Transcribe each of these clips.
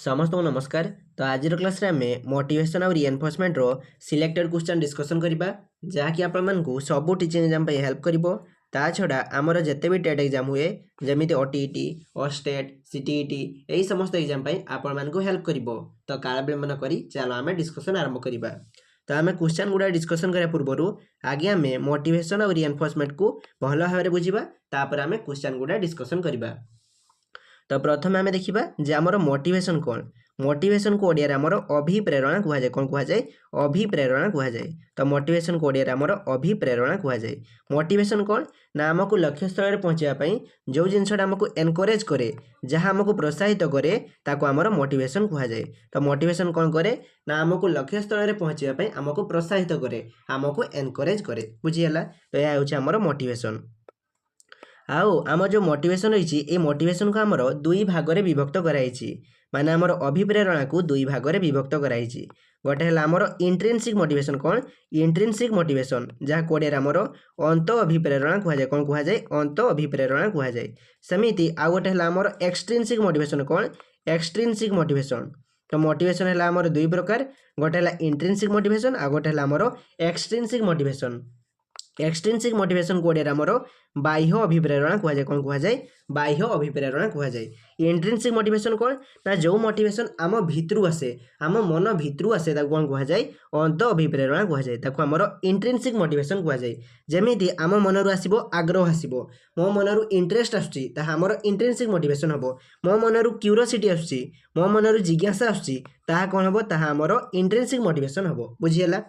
समस्त को नमस्कार। तो आज क्लास आम मोटिवेशन और रिएनफोर्समेंट रो सिलेक्टेड क्वेश्चन डिस्कसन करबा जहाँकि आपण मानकु सबु टीचिंग एग्जाम पे हेल्प करिवो। ता छड़ा आमर जेते भी टेट एग्जाम हुए जमिति ओटीईटी ओस्टेट सीटीईटी एही समस्त एग्जाम पे आपण मानकु हेल्प करिवो। तो काल विलंब न करी चलो आमे डिस्कसन आरंभ करिबा। तो आमे क्वेश्चन गुडा डिस्कसन करिया पूर्वरु आगे आमे मोटिवेशन और रिएनफोर्समेंट को भल भाबरे बुझिबा, तापर आमे क्वेश्चन गुडा डिस्कसन करिबा। तो प्रथम आम देखा जे आमर मोटिवेशन कौन। मोटिवेशन को ओडिया आमर अभिप्रेरणा कहुए। कौन कहुए? अभिप्रेरणा कहुए। तो मोटिवेशन को ओडिया आमर अभिप्रेरणा कहुए। मोटिवेशन कौन ना आमको लक्ष्य स्थल पहुँचापी जो जिनसा आमको एनकरेज करे, जहाँ आमको प्रोत्साहित करे ताको आमर मोटिवेशन कहुए। तो मोटिवेशन कौन करे ना आमको लक्ष्य स्थल पहुँचापी आमको प्रोत्साहित करे, आमको एनकरेज करे। बुझीगला? तो यह हूँ आमर मोटिवेशन। आउ आम जो मोटिवेशन रही ये मोटिवेशन को आमर दुई भागरे विभक्त कराई। माने आमर अभिप्रेरणा को दुई भागरे विभक्त कराई। गोटे है आमर इंट्रिंसिक मोटिवेशन। कौन? इंट्रिंसिक मोटिवेशन जहाँ कोडिया आमर अंत अभिप्रेरणा कहुए। कौन कहुए? अंत अभिप्रेरणा कहुए। सेमिति आउ गोटे है आमर एक्सट्रिंसिक मोटिवेशन। कौन? Extrinsic motivation. तो मोटिवेशन है आमर दुई प्रकार, गोटे है इंट्रिंसिक मोटिवेशन आ गोटे है आमर extrinsic motivation. Extrinsic motivation Kodia आमर बाह्य अभिप्रेरणा कहुए। कौन कहुए? बाह्य अभिप्रेरणा कहुए। इंट्रिंसिक मोटिवेशन कौन ना जो मोटिवेशन आम भितरु आसे, आम मन भितरु आसे ताको कौन कहुए? अंत अभिप्रेरणा कहुए। ताको आमर इंट्रिंसिक मोटिवेशन कहुए। जेमिति आम मनरु आसीबो आग्रह आसीबो, मो मनरु इंटरेस्ट आसुची ताहा आमर इंट्रिंसिक मोटिवेशन हबो। मो मनरु क्यूरियोसिटी आसुची, मो मनरु जिज्ञासा आसुची ताहा कौन हबो? ताहा आमर इंट्रिंसिक मोटिवेशन हबो। बुझीगला?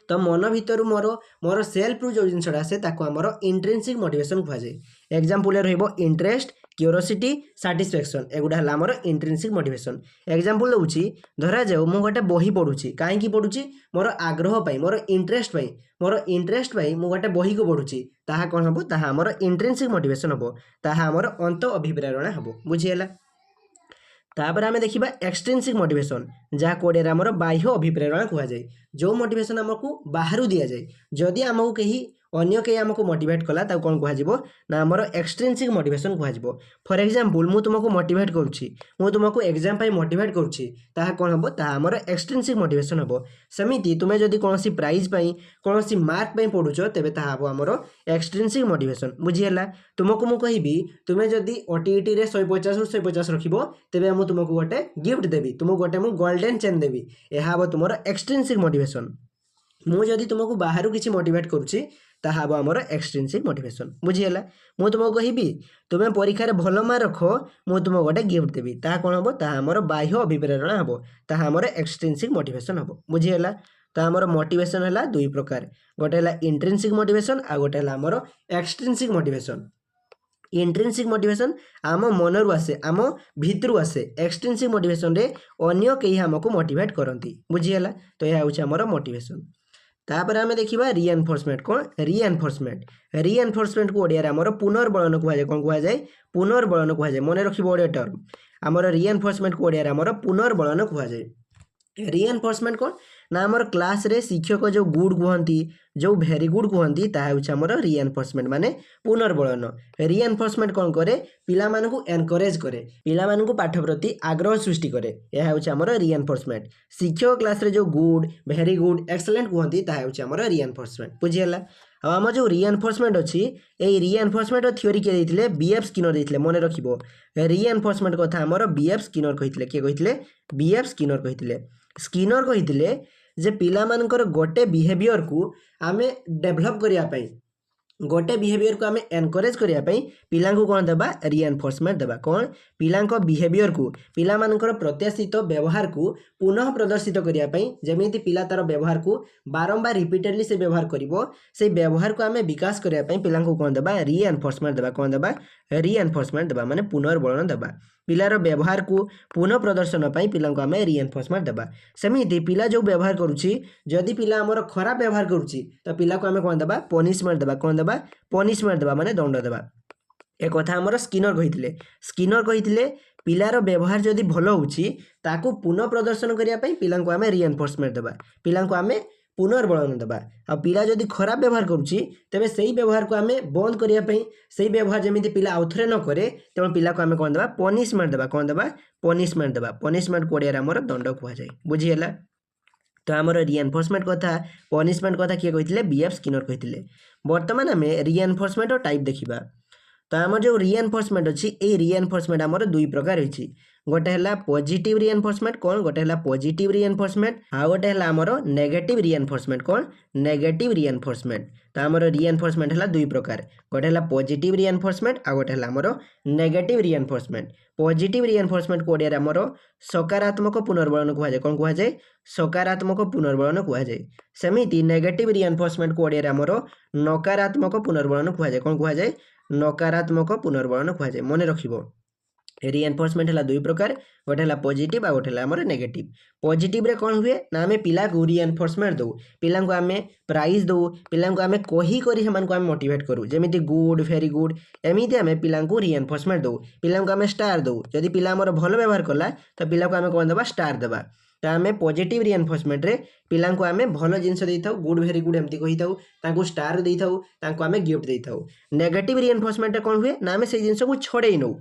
तो मन भितर मोर सेल्फ रु जो जिनसा आसे ताको आमर इंट्रिंसिक मोटिवेशन कहुए। एग्जांपल रहिबो इंटरेस्ट, क्यूरियोसिटी, सैटिस्फैक्शन, एगुडा हला आमर इंट्रिंसिक मोटिवेशन। एग्जांपल दउची, धरा जाऊ मु गोटे बही पढुची, काहेकि पढुची? मोर आग्रह पई, मोर इंटरेस्ट पई मु गोटे बही को पढुची, ताहा कोन हबो? ताहा आमर इंट्रिंसिक मोटिवेशन हबो, ताहा आमर अंत अभिप्रेरणा हबो। बुझीगला? तापर आमे देखिबा एक्सट्रिंसिक मोटिवेशन जहाँ कोडिया आमर बाह्य अभिप्रेरणा कहुए। जो मोटिवेशन आमको बाहरु दिया जाए, जदि आमको कहीं अन्य कहीं आमको मोटिवेट कला ताको कौन कहुए ना आमर एक्सट्रिंसिक मोटिवेशन कहुए। फॉर एग्जांपल मु तुमको मोटिवेट करुच्ची, मु तुमको एग्जाम पाई मोटिवेट करुच्ची, ताहा कौन हबो? ताहा आमर एक्सट्रिंसिक मोटिवेशन हबो। सेमिति तुमे जदि कोनोसी प्राइज पाई कोनोसी मार्क पाई पढुचो तेबे ताहा हबो आमर एक्सट्रिंसिक मोटिवेशन। बुझीगला? तुमको मु कहिबी तुमे जदि ओटीईटी रे 150 रु 150 रखिबो तेबे मु तुमको गोटे गिफ्ट देबी, तुमको गोटे मु गोल्डन चेन देबी, एहा हबो तुमर एक्सट्रिंसिक मोटिवेशन। मु जदि तुमको बाहरु किछि मोटिवेट करुच्ची ताहा हबो आमर एक्सट्रिंसिक मोटिवेशन। बुझीगला? मु तुमको कहिबी तुमे परीक्षा रे भलो मार्क रखो, मु तुमको गोटे गिफ्ट देबी, ताहा कोन हबो? ताहा आमर बाह्य अभिप्रेरणा हबो, ताहा आमर एक्सट्रिंसिक मोटिवेशन हबो। बुझीगला? तो आमर मोटिवेशन हला दुई प्रकार, गोटे हला इंट्रिंसिक मोटिवेशन आ गोटे हला आमर एक्सट्रिंसिक मोटिवेशन। इंट्रिंसिक मोटिवेशन आम मनरु आसे, आम भितरु आसे। एक्सट्रिंसिक मोटिवेशन रे अन्य कई हमको मोटिवेट करती। बुझीगला? तो यह हूँ आमर मोटिवेशन। तापर आमे देखिबा रिएनफोर्समेंट। कौन? रिएनफोर्समेंट को ओडिया आमर पुनर्बलन कहुए। कौन कहुए? पुनर्बलन कहुए। मन रखिबो ओडिया टर्म आमर रिएनफोर्समेंट को ओडिया आमर पुनर्बलन कहुए। रिएनफोर्समेंट कौन ना आमर क्लास रे शिक्षक जो गुड कहती, जो भेरी गुड कहती, ताहा हूँ आमर रिएनफोर्समेंट माने पुनर्बलन। रिएनफोर्समेंट कौन करे? पिला मानकु एनकरेज करे, पिला मानकु पाठ प्रति आग्रह सृष्टि करे, यह हूँ आमर रिएनफोर्समेंट। शिक्षक क्लास रे जो गुड, भेरी गुड, एक्सलेंट कहती, ताहा हूँ आमर रिएनफोर्समेंट। बुझीगला? आम जो रिएनफोर्समेंट अच्छी ये रिएनफोर्समेंट थ्योरी किए देते? बीएफ स्किनर देते। मन रखिबो रिएनफोर्समेंट कथा आमर बीएफ स्किनर कहितले। किए कहितले? बीएफ स्किनर कहितले। स्किनर कहितले जे पिला मानकर गोटे बिहेवियर को आमे डेभलप करिया पई, गोटे बिहेवियर को आमे एनकरेज करिया पई पिला को कौन देबा? रिएनफोर्समेंट देबा। कौन? पिला बिहेवियर को, पिला मानकर प्रत्याशित व्यवहार को पुनः प्रदर्शित करिया पई, जेमिति पिला तार व्यवहार को बारंबार रिपीटेडली से व्यवहार करिवो, से व्यवहार को आमे विकास करिया पई पिला को कौन देबा? रिएनफोर्समेंट देबा। कौन देबा? रिएनफोर्समेंट देबा माने पुनर्बलन देबा। पिलार व्यवहार को पुनः प्रदर्शन पाई पिला को आमे रिएनफोर्समेंट देबा। सेमिति पिला जो व्यवहार करुची, जदि पिला हमर खराब व्यवहार करुची तो पिला को आमे कौन देबा? पनिशमेंट देबा। कौन देबा? पनिशमेंट देबा माने दंड देबा। ए कथा हमर स्किनर कहितले। स्किनर कहितले पिलार व्यवहार जदि भलो होउची ताको पुनः प्रदर्शन करिया पई पिला को आमे रिएनफोर्समेंट देबा, पिला को आमे पुनर्बलन देवा आ पिला जदि खराब व्यवहार करुच्ची तेरे से व्यवहार को आम बंद करने से व्यवहार जमी पिला आउ थे न करे तेणु पिला को आम कौन देवा पनिशमेंट देवा कौन देवा पनिशमेंट देवा पनिशमेंट कोड़िया आमर दंड कहुए बुझीगला। तो आमर रिएनफोर्समेंट कथा पनिशमेंट कथा किए कही बीएफ स्किनर कही। बर्तमान आम रिएनफोर्समेंट टाइप देखा। तो आम जो रिएनफोर्समेंट अच्छी ये रिएनफोर्समेंट आमर दुई प्रकार होती गोटे है पॉजिटिव रिएनफोर्समेंट कौन गोटे है पॉजिटिव रिएनफोर्समेंट आउ गोटे है आमर नेगेटिव रिएनफोर्समेंट कौन नेगेटिव रिएनफोर्समेंट। तो आमर रिएनफोर्समेंट है दुई प्रकार गोटे है पॉजिटिव रिएनफोर्समेंट आउ गोटे है आमर नेगेटिव रिएनफोर्समेंट। पॉजिटिव रिएनफोर्समेंट को ओडिया आमर सकारात्मक पुनर्बलन कहुए कौन कहुए सकारात्मक पुनर्बलन कहुए। सेमिति नेगेटिव रिएनफोर्समेंट को ओडिया आमर नकारात्मक पुनर्बलन कहुए कौन कहुए नकारात्मक पुनर्बलन कहुए। मन रखिबो रिएनफोर्समेंट है दुई प्रकार गोटे है पॉजिटिव आ गोटे है आमर नेगेटिव। पॉजिटिव रे कौन हुए ना आम पिला को रिएनफोर्समेंट दो पिला को आम प्राइज दो पिला को आम कही करी आम मोटिवेट करूँ जमी गुड वेरी गुड एमती आम पिला को रिएनफोर्समेंट दो पिला को आम स्टार दो जदि पिला आमर भल व्यवहार कला तो पिला को आम कौन देवा स्टार देवा। तो आम पॉजिटिव रिएनफोर्समेंट रे पिला को आम भल जिनस देता गुड वेरी गुड एमती कही था स्टार दे आम गिफ्ट दे था। नेगेटिव रिएनफोर्समेंट कौन हुए ना आम से जिनस को छड़े नौ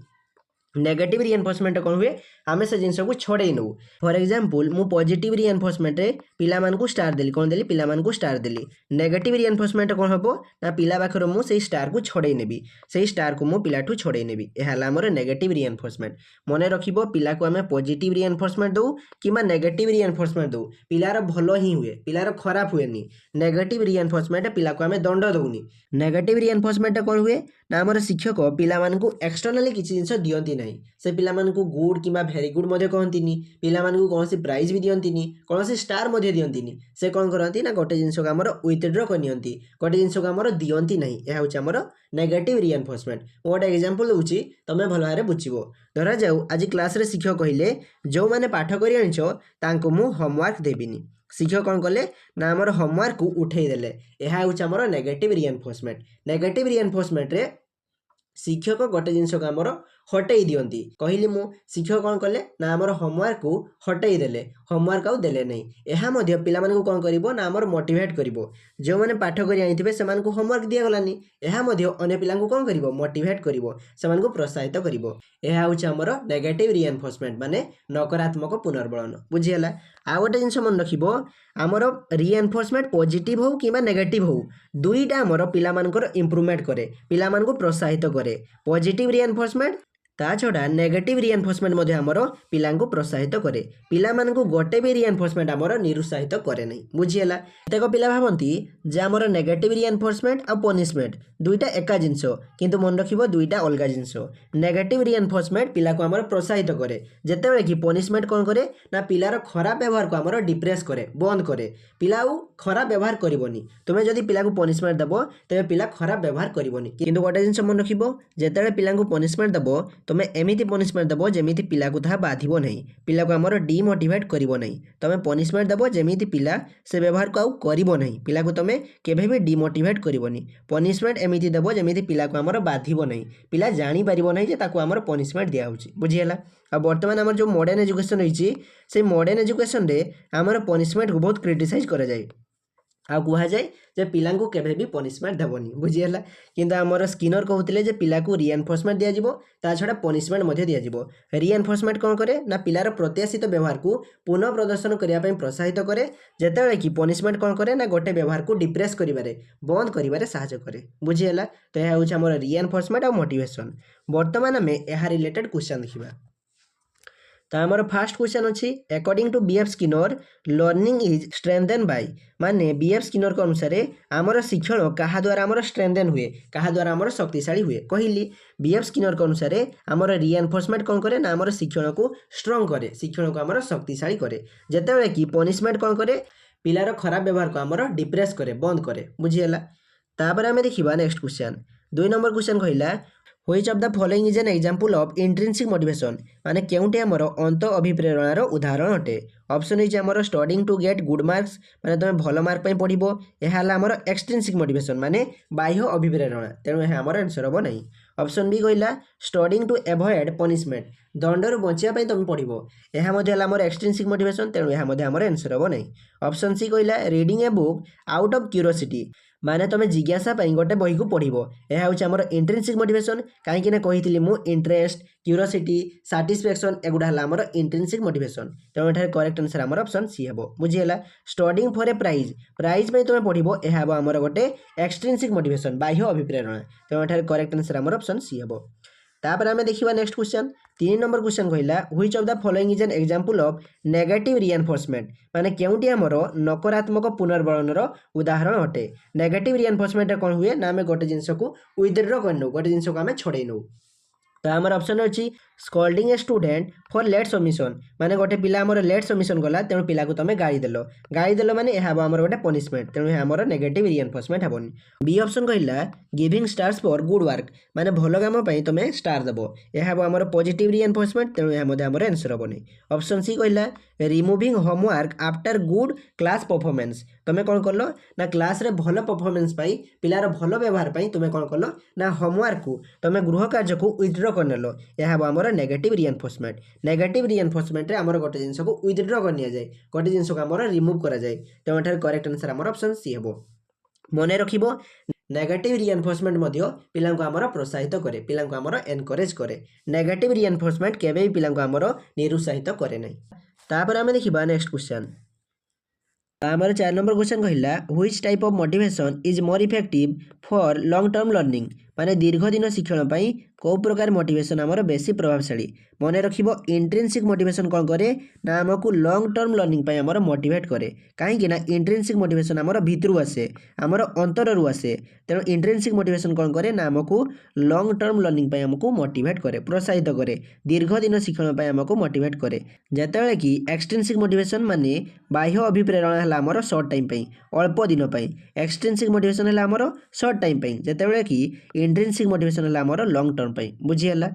नेगेटिव रिएनफोर्समेंट कौन हुए आम से जिनस को छड़े नौ। फॉर एग्जांपल मु पॉजिटिव रिएनफोर्समेंट रे पिला मान को स्टार देली कौन देली पिला मान को स्टार देली। नेगेटिव रिएनफोर्समेंट कौन हम ना पिला पाखर मु से स्टार को छड़े नेबी से स्टार को मु पिलाठू छड़े नेबी यह आमर नेगेटिव रिएनफोर्समेंट। मन रखिबो पिला को आम पॉजिटिव रिएनफोर्समेंट दो कि नेगेटिव रिएनफोर्समेंट दो पिलार भल ही हुए पिलार खराब हुएनी। नेगेटिव रिएनफोर्समेंट पिला को आम दंड दौनी। नेगेटिव रिएनफोर्समेंट कौन हुए ना आमर शिक्षक पिला मानकु एक्सटर्नाली किसी जिनिस दियंती नहीं से पिला मानकु गुड कि भेरी गुड मध्य कहती पिला मानकु कौन सी प्राइज भी दियंती कौन सी स्टार मध्य दियंती से कौन करती ना गोटे जिनिस को आमर विथड्र करनियंती गोटे जिनिस को आमर दियंती नहीं यह हूँ आमर नेगेटिव रिएनफोर्समेंट। मैं गोटे एग्जांपल दूसरी तुम भल भाव बुझो धरा जाऊ आज क्लास रे शिक्षक कहले जो मैंने पाठ कर आनिछ तांको मु होमवर्क देबिनी शिक्षक कौन कले ना आमर होमवर्क को उठे देले यह हूँ आमर नेगेटिव रिएनफोर्समेंट। नेगेटिव रिएनफोर्समेंट रे शिक्षक गोटे जिनस को आमर हटई दियंती कहली मु शिक्षक कौन कले ना आमर होमवर्क को हटई देले होमवर्क आउ देले नहीं यह मध्य पिला मानकु कौन करिवो ना आमर मोटिवेट करिवो जो माने पाठ करि आइथिबे सेमान को होमवर्क दिया गलानी यह मध्य अन्य पिला को कौन करिवो मोटिवेट करिवो सेमान को प्रोत्साहित करिवो यह हउछ आमर नेगेटिव रिएनफोर्समेंट माने नकारात्मक पुनर्बलन बुझियला। आ गोटे जिनस मन रखिबो आमर रिएनफोर्समेंट पॉजिटिव हो कि नेगेटिव हो दुईटा आमर पिला मानकर इंप्रूवमेंट करे पिला मानकु प्रोत्साहित करे। पॉजिटिव रिएनफोर्समेंट ता छड़ा नेगेटिव रिएनफोर्समेंट मध्य आमर पिला प्रोत्साहित करे पिला मानकु गोटे भी रिएनफोर्समेंट आमर निरुत्साहित करे नहीं बुझीगला। केतेक पिला भावती जे आमर नेगेटिव रिएनफोर्समेंट आ पनिशमेंट दुईटा एका जिनस किंतु मन रखिबो दुईटा अलगा जिनस। नेगेटिव रिएनफोर्समेंट पिला को आमर प्रोत्साहित करे जेतेबेले कि पनिशमेंट कौन करे ना पिलार खराब व्यवहार को आमर डिप्रेस करे बंद करे पिला खराब व्यवहार करबोनी। तुमे जदि पिला को पनिशमेंट देबो तेबे पिला खराब व्यवहार करबोनी किंतु गोटे जिनस मन रखिबो जेतेबेले पिला को पनिशमेंट देबो तुम एमती पनिशमेंट देव जमी पिला को ताहा बाधिबो नहीं पिला को आमर डिमोटिवेट करिवो नहीं। तुम पनिशमेंट देव जमी पिला से व्यवहार को आउ करिवो नहीं पिला को तुम केभे भी डिमोटिवेट करिवोनी। पनिशमेंट एमती देव जमी पिला को आमर बाधिबो नहीं पिला जानी पारिबो नहीं जे ताको आमर पनिशमेंट दिया होची बुझियला। आ वर्तमान आमर जो मॉडर्न एजुकेशन रही से मॉडर्न एजुकेशन रे आमर पनिशमेंट को बहुत क्रिटिसाइज करा जाए आ कहुए जे पिला को केभे भी पनिशमेंट देवनी बुझीगला। किंतु आमर स्किनर कहते जे पिला को रिएनफोर्समेंट दिया जिवो ता छड़ा पनिशमेंट मध्य दिया जिवो। रिएनफोर्समेंट कौन करे ना पिलार प्रत्याशित व्यवहार को पुनः प्रदर्शन करने पे प्रोत्साहित करे जेतेबेले कि पनिशमेंट कौन करे ना गोटे व्यवहार को डिप्रेस करिबारे बंद करिबारे सहायता करे बुझीगला। तो यह हूँ आमर रिएनफोर्समेंट और मोटिवेशन। वर्तमान आम यह रिलेटेड क्वेश्चन देखिबा। तो आमर फास्ट क्वेश्चन अच्छी according to B F Skinner learning is strengthen by माने बीएफ स्किनर के अनुसार आमर शिक्षण क्या द्वारा आमर स्ट्रेंथेन हुए क्या द्वारा आमर शक्तिशाली हुए कहली बीएफ स्किनर के अनुसार आमर रिएनफोर्समेंट कौन करे ना आमर शिक्षण को स्ट्रंग करे शिक्षण को आमर शक्तिशाली करे जेतेबेले कि पनिशमेंट कौन करे पिलार खराब व्यवहार को आमर डिप्रेस करे बंद करे बुझीगला। तापर आम देखा नेक्स्ट क्वेश्चन 2 नंबर क्वेश्चन कहला which of the following is an example of intrinsic motivation माने केउटे हमर अंत अभिप्रेरणार उदाहरण अटे। ऑप्शन इज हमर studying to get good marks माने तुम भल मार्क पई पढिबो यह हला हमर एक्सट्रिंसिक मोटिवेशन माने बाह्य अभिप्रेरणा तेणु यह हमर आंसर हो नहीं। ऑप्शन बी कहला स्टडिंग टू एवॉइड पनिशमेंट दंडर बचाई तुम पढ़ो यह आमर एक्सट्रिंसिक मोटिवेशन तेणु यह आमर आंसर हम नहीं। ऑप्शन सी कहला reading a book out of curiosity माने तुम जिज्ञासा गोटे बही को पढ़ो यह हूँ आमर इंट्रिंसिक मोटिवेशन कहीं कही मु इंटरेस्ट क्यूरियोसिटी साटिस्फैक्शन एगुड़ा आमर इंट्रिंसिक मोटिवेशन तेणु ये करेक्ट आंसर आमर ऑप्शन सी हम बुझीगला। Studying for a prize prize तुम पढ़ो यह हम आमर गोटे एक्सट्रिंसिक मोटिवेशन बाह्य अभिप्रेरणा तेणु ये करेक्ट आंसर आमर ऑप्शन सी हम। तापर आम देखा नेक्स्ट क्वेश्चन 3 नंबर क्वेश्चन कहला which of the following is an example of negative reinforcement माने केउटी हमर नकारात्मक पुनर्बलनर उदाहरण अटे। नेगेटिव रिइंफोर्समेंट कौन हुए ना आम गोटे जिनस को विथड्र करनौ गोटे जिनस को आम छड़े नौ तो आमर ऑप्शन अच्छी scolding a student for late submission माने गोटे पिला आमर लेट सबमिशन गला तेणु पिला को तुम गाड़ी देल माने यह आमर गोटे पनिशमेंट तेणु यह आमर नेगेटिव रिइंफोर्समेंट हेबनी। बी ऑप्शन कहला giving stars for good work माने भल काम तुम स्टार देव यह आमर पॉजिटिव रिइंफोर्समेंट तेणु यह आमर आंसर हेबनी। ऑप्शन सी कहला removing homework after good class performance तुम कौन कल ना क्लास रे भल परफॉर्मेंस पिलार भल व्यवहार तुम कौन कल ना होमवर्क को तुम गृह कार्य को विथड्र करनेल यह आमर नेगेटिव रिइंफोर्समेंट। नेगेटिव रिइंफोर्समेंट रे आमर गोटे जिनस को विथड्र कर निया जाए गोटे जिनस को आमर रिमूव करा जाए तेणु एठार करेक्ट आंसर आमर ऑप्शन सी हेबो। मने रखिबो नेगेटिव रिइंफोर्समेंट मध्य पिला को आमर प्रोत्साहित करे पिला को आमर एनकरेज करे नेगेटिव रिइंफोर्समेंट केबे भी पिला को आमर निरुत्साहित करे नै। तापर आमे देखिबा नेक्स्ट क्वेश्चन आमर 4 नंबर क्वेश्चन कहला which type of motivation is more effective for long term learning माने दीर्घ दिन शिक्षण पई को प्रकार मोटिवेशन आमर बेसी प्रभावशाली। मने रखिबो इंट्रिंसिक मोटिवेशन कौन करे ना आमको लॉन्ग टर्म लर्निंग पई आमर मोटिवेट करे कहीं ना इंट्रिंसिक मोटिवेशन आमर भितरु आसे आमर अंतररु आसे तेणु इंट्रिंसिक मोटिवेशन कौन करे ना आमको लॉन्ग टर्म लर्निंग पई आमको मोटिवेट करे प्रोत्साहित करे दीर्घ दिन शिक्षण पई आमको मोटिवेट करे जेतेबेले कि एक्सट्रिंसिक मोटिवेशन माने बाह्य अभिप्रेरणा हला आमर शॉर्ट टाइम पई अल्प दिन पई एक्सट्रिंसिक मोटिवेशन हला आमर शॉर्ट टाइम पई जेतेबेले कि इंट्रिंसिक मोटिवेशन हला आमर लॉन्ग टर्म पई बुझियला।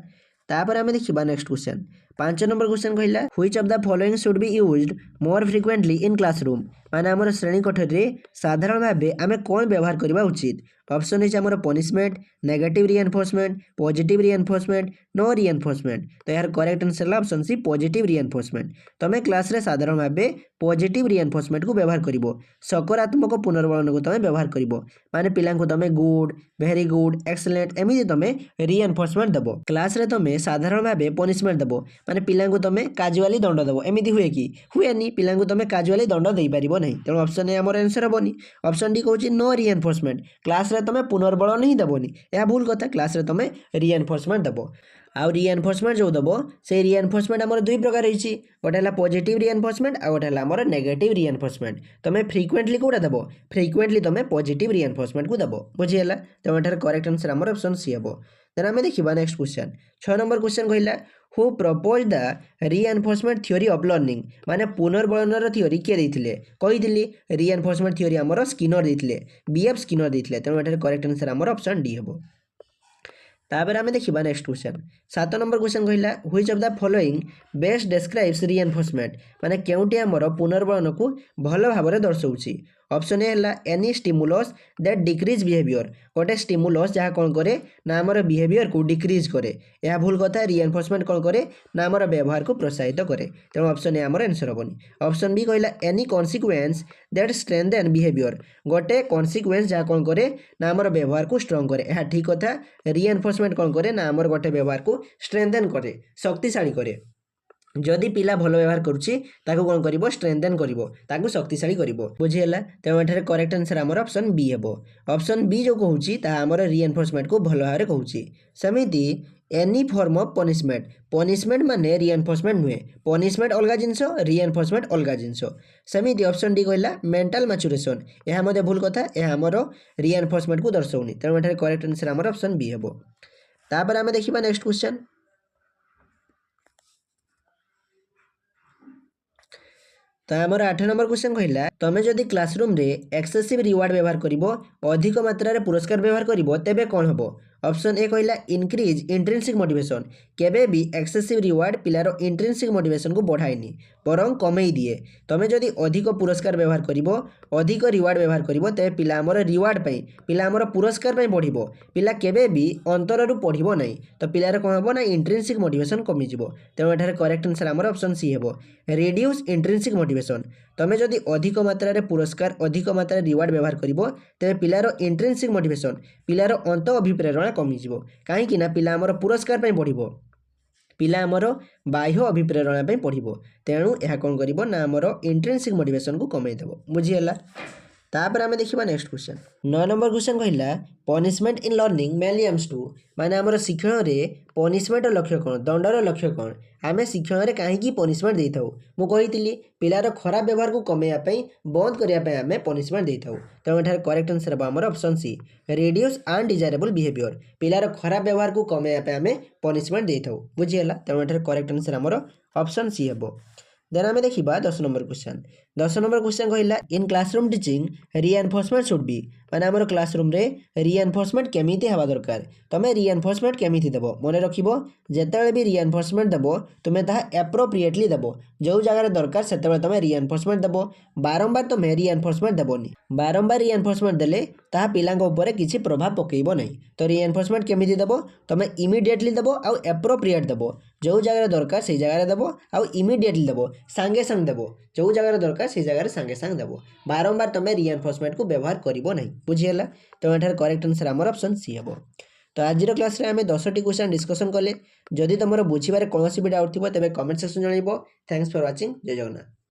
तापर आमे देखिबा नेक्स्ट क्वेश्चन 5 नंबर क्वेश्चन कहला which of the following should be used more frequently in classroom माने आमर श्रेणी कोठरी रे साधारण भाबे आमे कोन व्यवहार करबा उचित। ऑप्शन इज आमर punishment negative reinforcement positive reinforcement no reinforcement तो यार करेक्ट आंसर है ऑप्शन सी पॉजिटिव रिइंफोर्समेंट तुम क्लास रे साधारण भाबे पॉजिटिव रिइंफोर्समेंट को व्यवहार करिवो सकारात्मक पुनर्बलन को तुम व्यवहार करिवो माने पिला को तुम गुड वेरी गुड एक्सीलेंट एमिति तुम रिइंफोर्समेंट देबो क्लास रे तुम साधारण भाबे पनिशमेंट देबो माने पिला को तुम काजुअली दंड देबो एमिति हुए कि हुएनी पिला को तुम काजुअली दंड देई परिबो नहीं तेणु ऑप्शन ए आमर आंसर हेबनी। ऑप्शन डी कहूची नो रिइंफोर्समेंट क्लास रे तुम पुनर्बलन ही देबोनी यह भूल कथा क्लास रे तुम रिइंफोर्समेंट देबो आउ रिइंफोर्समेंट जो देबो से रिइंफोर्समेंट आमर दुई प्रकार रही गोटे है पॉजिटिव रिइंफोर्समेंट आ गोटे है आमर नेगेटिव रिइंफोर्समेंट तुम फ्रिक्वेंटली कोटा देबो फ्रिक्वेंटली तुम पॉजिटिव रिइंफोर्समेंट को देबो बुझीगला तेणु एठार करेक्ट आंसर आमर ऑप्शन सी हेबो। देन आमे देखिबा नेक्स्ट क्वेश्चन 6 नंबर क्वेश्चन कहला who propose the reinforcement theory of learning माने पुनर्बलनर थ्योरी के देथिले कहिथिली रिइंफोर्समेंट थ्योरी आमर स्किनर देथिले बीएफ स्किनर देथिले तेणु एठार करेक्ट आंसर आमर ऑप्शन डी हेबो। तापर आमे देखिबा नेक्स्ट क्वेश्चन 7 नंबर क्वेश्चन कहला which of the following best describes reinforcement माने केउटी आमर पुनर्बलन को भल भाबरे दर्शाउची। ऑप्शन ए है any stimulus that decrease behaviour गोटे स्टिमुलस जहाँ कौन करे ना आमर बिहेवियर को डिक्रीज करे यह भूल कथा रिइंफोर्समेंट कौन करे ना आमर व्यवहार को प्रोत्साहित करे तेणु ऑप्शन ए आमर आंसर हेबनी। ऑप्शन बी कहला any consequence that strengthen behaviour गोटे कॉन्सिक्वेंस जहाँ कौन करे ना आमर व्यवहार को स्ट्रॉन्ग करे यह ठीक कथा रिइंफोर्समेंट कौन करे ना आमर गोटे व्यवहार को स्ट्रेंथेन करे शक्तिशाली करे जदि पिला भल व्यवहार करुच्ची ताकू कौन करिवो स्ट्रेंथेन करिवो ताकू शक्तिशाली करिवो बुझीगला तेणु एठारे करेक्ट आंसर आमर ऑप्शन बी हेबो। ऑप्शन बी जो कहूची ता आमर रिइंफोर्समेंट को भल भाबरे कहूची सेमिति any form of punishment punishment माने रिइंफोर्समेंट नुहे पनिशमेंट अलगा जिनस रिइंफोर्समेंट अलगा जिनस सेमिति ऑप्शन डी कहला मेंटल मैच्योरेशन यह मते भूल कथा यह आमर रिइंफोर्समेंट को दर्शाउनी तेणु एठारे करेक्ट आंसर आमर ऑप्शन बी हेबो। तापर आमे देखिबा नेक्स्ट क्वेश्चन तो आमर 8 नंबर क्वेश्चन कहला तमे जदि क्लासरूम रे एक्सेसिव रिवार्ड व्यवहार करिवो अधिक मात्रा रे पुरस्कार व्यवहार करिवो तेबे कोन हबो। ऑप्शन ए कहला इनक्रीज इंट्रिंसिक मोटिवेशन केबे भी एक्सेसिव रिवार्ड पिलार इंट्रिंसिक मोटिवेशन को बढ़ाएनी बरं कमई दिए तुम जदि अधिक पुरस्कार व्यवहार करिवो अधिक रिवार्ड व्यवहार करिवो तेबे पिला हमर रिवार्ड पई पिला हमर पुरस्कार पई बढ़िबो पिला केबे भी अंतररू पढ़िबो नहीं तो पिलार कौन हबो ना इंट्रिंसिक मोटिवेशन कमी जिवो तेणु एठारे करेक्ट आंसर हमर ऑप्शन सी हेबो रिड्यूस इंट्रिंसिक मोटिवेशन तुम जदि अधिक मात्रा पुरस्कार अधिक मात्रा रिवार्ड व्यवहार करिवो तेबे पिलार इंट्रिंसिक मोटिवेशन पिलार अंत अभिप्रेरणा कमिजिवो कहीं ना पिला हमर पुरस्कार पई बढ़िबो पिला आमर बाह्य अभिप्रेरणा पई पढ़िबो तेणु यह कौन करिवो ना आमर इंट्रिंसिक मोटिवेशन को कमई देबो बुझिहेला। तापर आम देखा नेक्स्ट क्वेश्चन 9 नंबर क्वेश्चन कहला punishment in learning mainly aims to माने आमर शिक्षण रे पनिशमेंट लक्ष्य कौन दंडर लक्ष्य कौन आम शिक्षण रे कहीं पनिशमेंट दे था मु कही पिलार खराब व्यवहार को कमेवाई बंद करने आम पनिशमेंट दे था तेणु एठार करेक्ट आंसर हम आमर option C reduce undesirable behaviour पिलार खराब व्यवहार को कमेवाई आम पनिशमेंट दे था बुझीगला तेणु एठार करेक्ट आंसर आमर ऑप्शन सी हे। देन आम देखा 10 नंबर क्वेश्चन 10 नंबर क्वेश्चन कहला in classroom teaching reinforcement should be माने आमर क्लासरूम रे रिएनफोर्समेंट केमिति हवा दरकार तमे रिएनफोर्समेंट केमिति देबो मने रखिबो जेतेबेले भी रिएनफोर्समेंट देबो तुमे ताहा एप्रोप्रिएटली देबो जो जगह दरकार सेतेबेले तमे रिएनफोर्समेंट देबो बारंबार तुमे रिएनफोर्समेंट देबोनी बारंबार रिएनफोर्समेंट देले ताहा पिलांग ऊपर किछि प्रभाव पकेइबो नहीं तो रिएनफोर्समेंट केमिति देबो तमे इमिडिएटली देबो आ एप्रोप्रिएट देबो जो जगह दरकार से जगह देबो आ इमिडिएटली देबो सांगे संग देबो जो जगह दरकार से जगह सांगे सांग देबो बारंबार तुमे रिएनफोर्समेंट को व्यवहार करिवो नहीं बुझिहेला तो एठार करेक्ट आंसर हमर ऑप्शन सी हेबो। तो आज क्लास रे आमे 10टी क्वेश्चन डिस्कशन कले जदि तुमर बुझिबारे कोनोसी भी डाउट थिबो तबे कमेंट सेक्शन जणाइबो। थैंक्स फॉर वाचिंग जय जगन्नाथ।